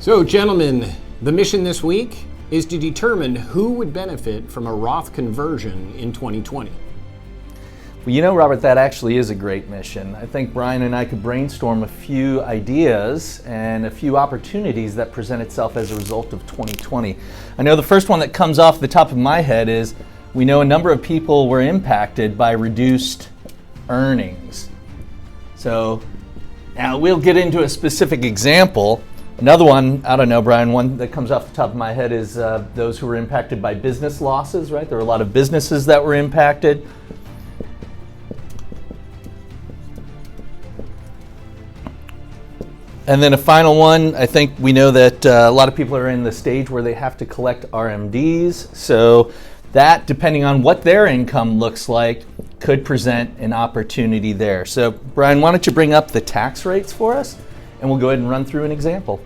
So, gentlemen, the mission this week is to determine who would benefit from a Roth conversion in 2020. Well, you know, Robert, that actually is a great mission. I think Brian and I could brainstorm a few ideas and a few opportunities that present itself as a result of 2020. I know the first one that comes off the top of my head is we know a number of people were impacted by reduced earnings. So now we'll get into a specific example. Another one, I don't know, Brian, one that comes off the top of my head is those who were impacted by business losses, right? There were a lot of businesses that were impacted. And then a final one, I think we know that a lot of people are in the stage where they have to collect RMDs. So that, depending on what their income looks like, could present an opportunity there. So Brian, why don't you bring up the tax rates for us? And we'll go ahead and run through an example.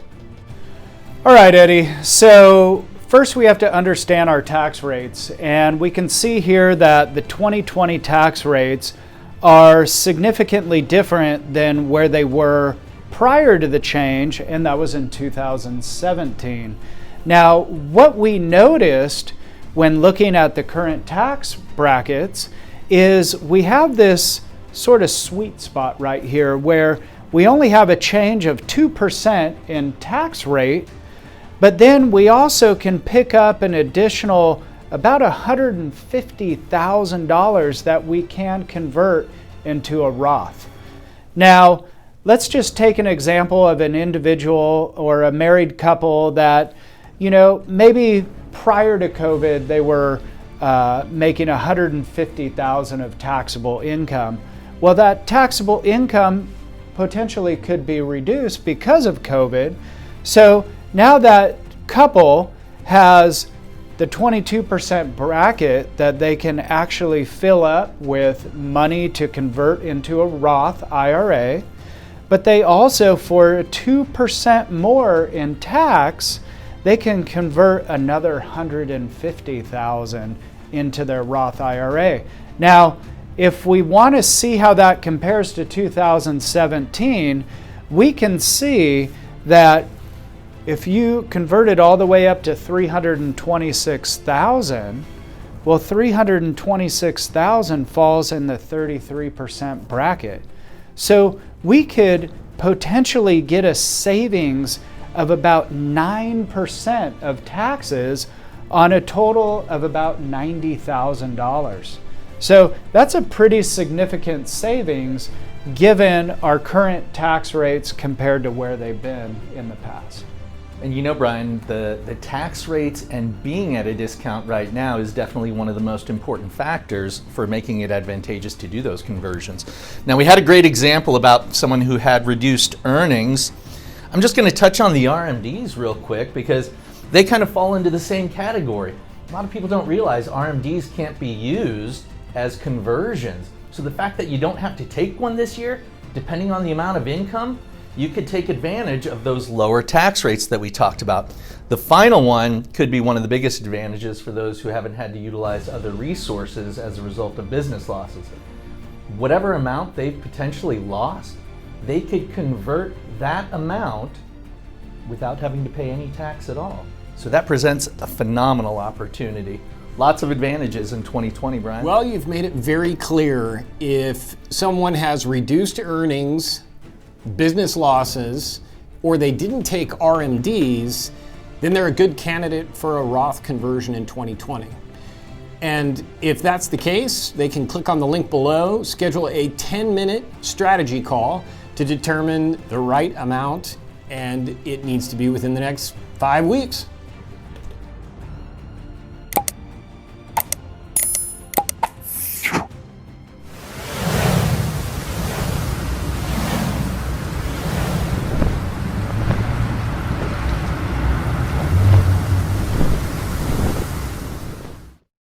All right, Eddie. So first we have to understand our tax rates. And we can see here that the 2020 tax rates are significantly different than where they were prior to the change, and that was in 2017. Now, what we noticed when looking at the current tax brackets is we have this sort of sweet spot right here where we only have a change of 2% in tax rate, but then we also can pick up an additional about $150,000 that we can convert into a Roth. Now, let's just take an example of an individual or a married couple that, you know, maybe prior to COVID they were making $150,000 of taxable income. Well, that taxable income potentially could be reduced because of COVID. So now that couple has the 22% bracket that they can actually fill up with money to convert into a Roth IRA, but they also, for 2% more in tax, they can convert another $150,000 into their Roth IRA. Now, if we want to see how that compares to 2017, we can see that if you convert it all the way up to $326,000, well, $326,000 falls in the 33% bracket. So we could potentially get a savings of about 9% of taxes on a total of about $90,000. So that's a pretty significant savings given our current tax rates compared to where they've been in the past. And you know, Brian, the tax rates and being at a discount right now is definitely one of the most important factors for making it advantageous to do those conversions. Now, we had a great example about someone who had reduced earnings. I'm just going to touch on the RMDs real quick because they kind of fall into the same category. A lot of people don't realize RMDs can't be used as conversions. So the fact that you don't have to take one this year, depending on the amount of income, you could take advantage of those lower tax rates that we talked about. The final one could be one of the biggest advantages for those who haven't had to utilize other resources as a result of business losses. Whatever amount they've potentially lost, they could convert that amount without having to pay any tax at all. So that presents a phenomenal opportunity. Lots of advantages in 2020, Brian. Well, you've made it very clear if someone has reduced earnings, business losses, or they didn't take RMDs, then they're a good candidate for a Roth conversion in 2020. And if that's the case, they can click on the link below, schedule a 10-minute strategy call to determine the right amount, and it needs to be within the next 5 weeks.